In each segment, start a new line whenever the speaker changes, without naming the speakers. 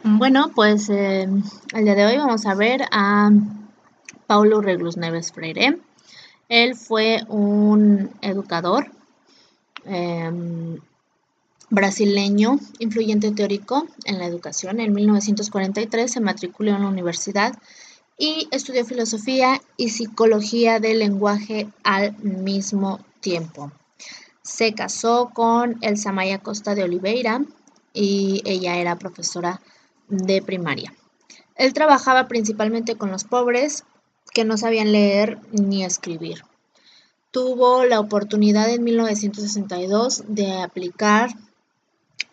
Bueno, pues el día de hoy vamos a ver a Paulo Reglus Neves Freire. Él fue un educador eh, brasileño, influyente teórico en la educación. En 1943 se matriculó en la universidad y estudió filosofía y psicología del lenguaje al mismo tiempo. Se casó con Elsa Maia Costa de Oliveira y ella era profesora de primaria. Él trabajaba principalmente con los pobres que no sabían leer ni escribir. Tuvo la oportunidad en 1962 de aplicar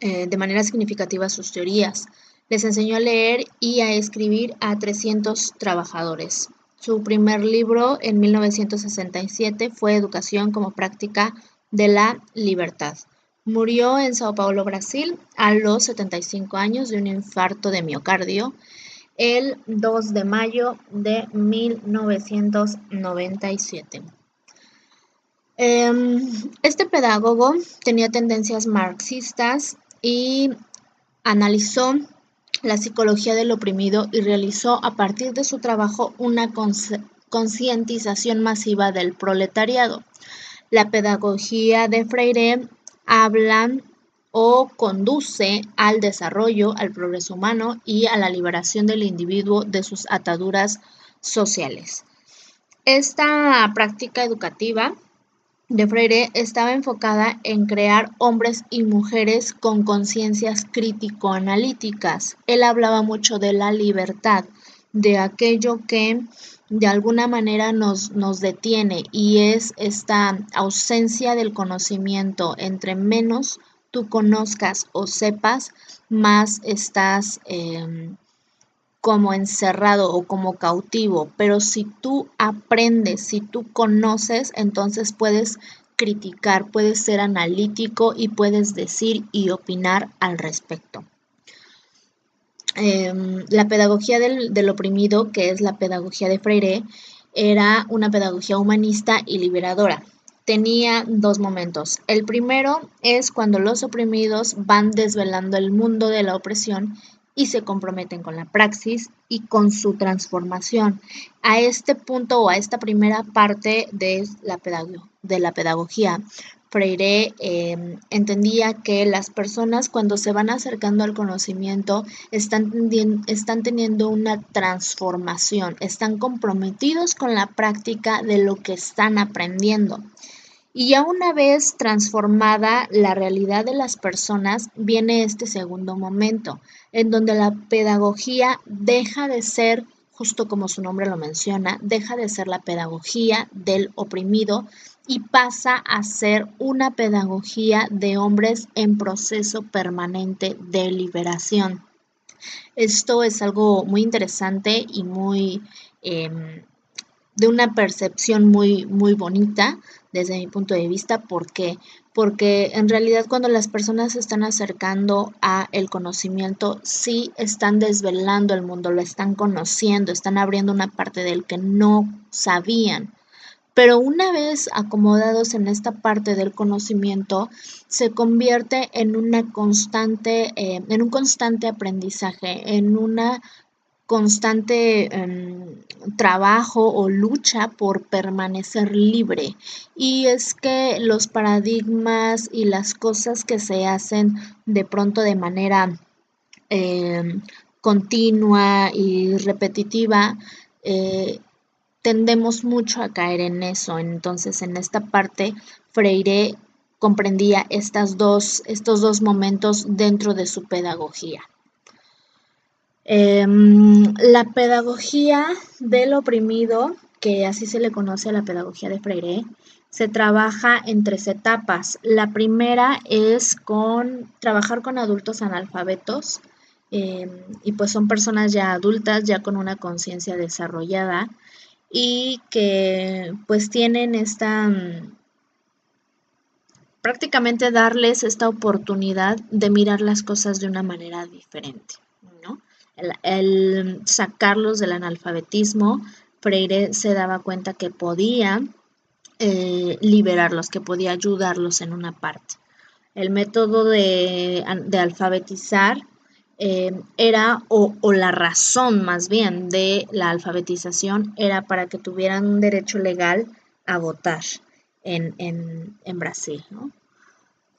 de manera significativa sus teorías. Les enseñó a leer y a escribir a 300 trabajadores. Su primer libro en 1967 fue Educación como práctica de la libertad. Murió en Sao Paulo, Brasil, a los 75 años de un infarto de miocardio el 2 de mayo de 1997. Este pedagogo tenía tendencias marxistas y analizó la psicología del oprimido y realizó a partir de su trabajo una concientización masiva del proletariado. La pedagogía de Freire habla o conduce al desarrollo, al progreso humano y a la liberación del individuo de sus ataduras sociales. Esta práctica educativa de Freire estaba enfocada en crear hombres y mujeres con conciencias crítico-analíticas. Él hablaba mucho de la libertad, de aquello que de alguna manera nos detiene y es esta ausencia del conocimiento. Entre menos tú conozcas o sepas, más estás como encerrado o como cautivo, pero si tú aprendes, si tú conoces, entonces puedes criticar, puedes ser analítico y puedes decir y opinar al respecto. La pedagogía del oprimido, que es la pedagogía de Freire, era una pedagogía humanista y liberadora. Tenía dos momentos. El primero es cuando los oprimidos van desvelando el mundo de la opresión y se comprometen con la praxis y con su transformación. A este punto o a esta primera parte de la pedagogía, Freire entendía que las personas cuando se van acercando al conocimiento están teniendo una transformación, están comprometidos con la práctica de lo que están aprendiendo. Y ya una vez transformada la realidad de las personas, viene este segundo momento, en donde la pedagogía deja de ser, justo como su nombre lo menciona, deja de ser la pedagogía del oprimido y pasa a ser una pedagogía de hombres en proceso permanente de liberación. Esto es algo muy interesante y muy de una percepción muy bonita desde mi punto de vista. ¿Por qué? Porque en realidad cuando las personas se están acercando a el conocimiento, sí están desvelando el mundo, lo están conociendo, están abriendo una parte del que no sabían. Pero una vez acomodados en esta parte del conocimiento, se convierte en en un constante aprendizaje, en una constante trabajo o lucha por permanecer libre. Y es que los paradigmas y las cosas que se hacen de pronto de manera continua y repetitiva, tendemos mucho a caer en eso. Entonces, en esta parte, Freire comprendía estos dos momentos dentro de su pedagogía. La pedagogía del oprimido, que así se le conoce a la pedagogía de Freire, se trabaja en tres etapas. La primera es trabajar con adultos analfabetos, y pues son personas ya adultas, ya con una conciencia desarrollada y que pues tienen prácticamente darles esta oportunidad de mirar las cosas de una manera diferente, ¿no? El sacarlos del analfabetismo, Freire se daba cuenta que podía liberarlos, que podía ayudarlos en una parte. El método de alfabetizar era, o la razón más bien de la alfabetización era para que tuvieran un derecho legal a votar en Brasil, ¿no?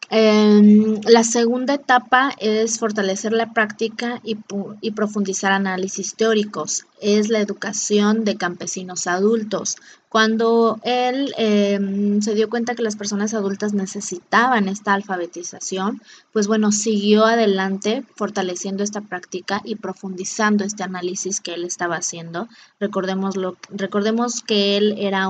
La segunda etapa es fortalecer la práctica y profundizar análisis teóricos. Es la educación de campesinos adultos. Cuando él se dio cuenta que las personas adultas necesitaban esta alfabetización, pues bueno, siguió adelante fortaleciendo esta práctica y profundizando este análisis que él estaba haciendo. Recordemos que él era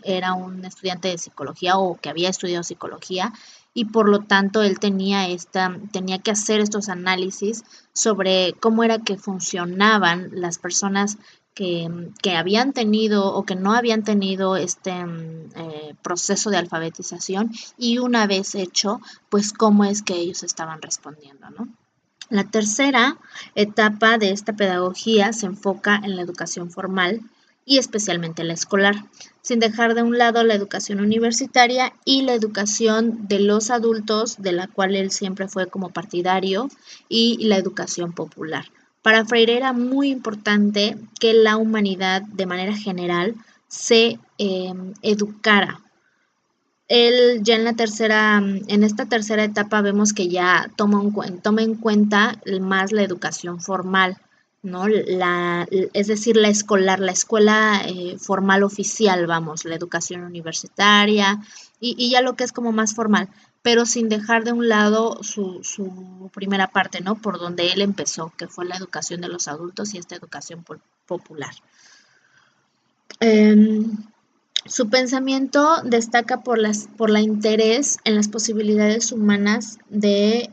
era un estudiante de psicología o que había estudiado psicología y por lo tanto él tenía que hacer estos análisis sobre cómo era que funcionaban las personas que habían tenido o que no habían tenido este proceso de alfabetización y una vez hecho, pues cómo es que ellos estaban respondiendo, ¿no? La tercera etapa de esta pedagogía se enfoca en la educación formal y especialmente la escolar, sin dejar de un lado la educación universitaria y la educación de los adultos, de la cual él siempre fue como partidario, y la educación popular. Para Freire era muy importante que la humanidad de manera general se educara. Él ya en esta tercera etapa vemos que ya toma en cuenta más la educación formal, ¿no? Es decir, la escuela formal oficial, vamos, la educación universitaria y ya lo que es como más formal, pero sin dejar de un lado su primera parte, ¿no? Por donde él empezó, que fue la educación de los adultos y esta educación popular. Su pensamiento destaca por la interés en las posibilidades humanas de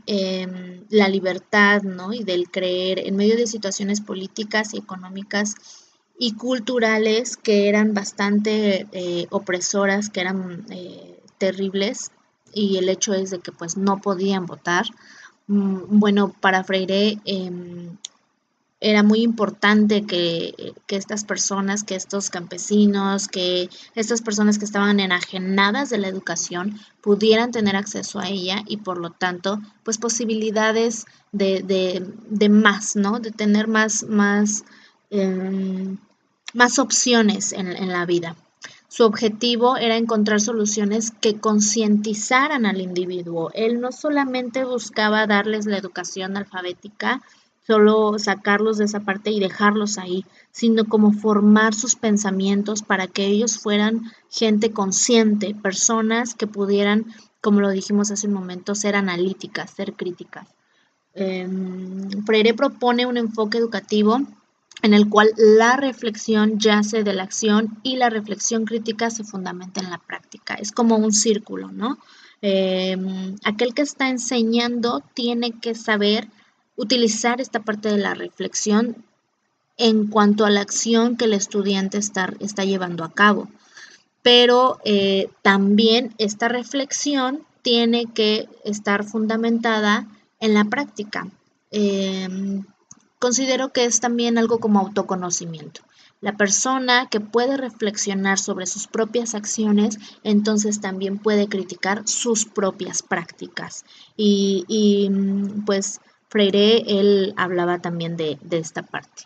la libertad, ¿no? Y del creer en medio de situaciones políticas y económicas y culturales que eran bastante opresoras, que eran terribles, y el hecho es de que pues no podían votar. Bueno, para Freire era muy importante que estas personas, que estos campesinos, que estas personas que estaban enajenadas de la educación pudieran tener acceso a ella y por lo tanto, pues posibilidades de más, ¿no? De tener más opciones en la vida. Su objetivo era encontrar soluciones que concientizaran al individuo. Él no solamente buscaba darles la educación alfabética, solo sacarlos de esa parte y dejarlos ahí, sino como formar sus pensamientos para que ellos fueran gente consciente, personas que pudieran, como lo dijimos hace un momento, ser analíticas, ser críticas. Freire propone un enfoque educativo en el cual la reflexión yace de la acción y la reflexión crítica se fundamenta en la práctica. Es como un círculo, ¿no? Aquel que está enseñando tiene que saber utilizar esta parte de la reflexión en cuanto a la acción que el estudiante está llevando a cabo. Pero también esta reflexión tiene que estar fundamentada en la práctica. Considero que es también algo como autoconocimiento. La persona que puede reflexionar sobre sus propias acciones, entonces también puede criticar sus propias prácticas. Pues Freire, él hablaba también de esta parte.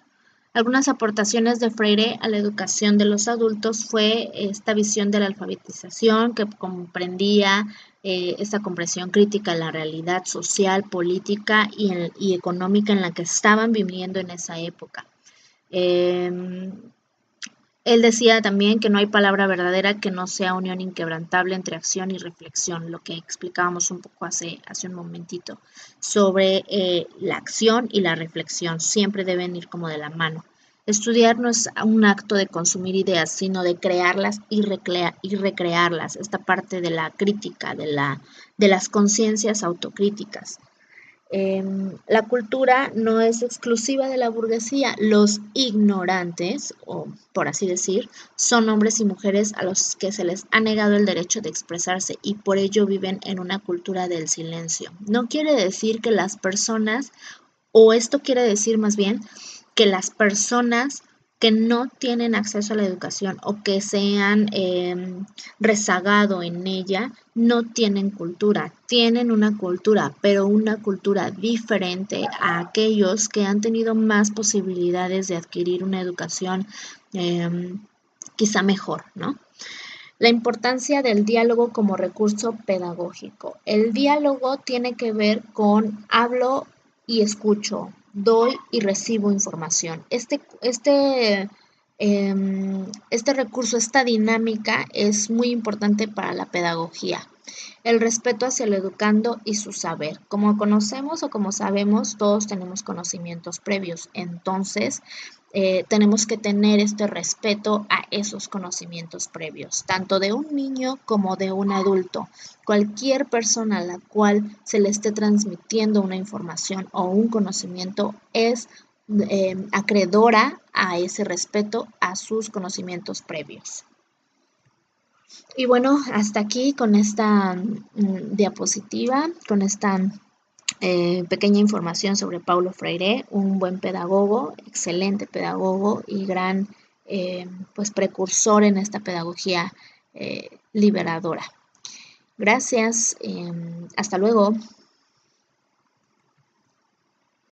Algunas aportaciones de Freire a la educación de los adultos fue esta visión de la alfabetización que comprendía esta comprensión crítica de la realidad social, política y económica en la que estaban viviendo en esa época. Él decía también que no hay palabra verdadera que no sea unión inquebrantable entre acción y reflexión, lo que explicábamos un poco hace un momentito, sobre la acción y la reflexión, siempre deben ir como de la mano. Estudiar no es un acto de consumir ideas, sino de crearlas y recrearlas, esta parte de la crítica, de las conciencias autocríticas. La cultura no es exclusiva de la burguesía. Los ignorantes, o por así decir, son hombres y mujeres a los que se les ha negado el derecho de expresarse y por ello viven en una cultura del silencio. No quiere decir que las personas, o esto quiere decir más bien que las personas que no tienen acceso a la educación o que se han rezagado en ella, no tienen cultura, tienen una cultura, pero una cultura diferente a aquellos que han tenido más posibilidades de adquirir una educación quizá mejor, ¿no? La importancia del diálogo como recurso pedagógico. El diálogo tiene que ver con hablo y escucho, doy y recibo información. Este recurso, esta dinámica es muy importante para la pedagogía. El respeto hacia el educando y su saber. Como conocemos o como sabemos, todos tenemos conocimientos previos. Entonces, tenemos que tener este respeto a esos conocimientos previos, tanto de un niño como de un adulto. Cualquier persona a la cual se le esté transmitiendo una información o un conocimiento es acreedora a ese respeto a sus conocimientos previos. Y bueno, hasta aquí con esta diapositiva, con esta pequeña información sobre Paulo Freire, un buen pedagogo, excelente pedagogo y gran pues precursor en esta pedagogía liberadora. Gracias, hasta luego.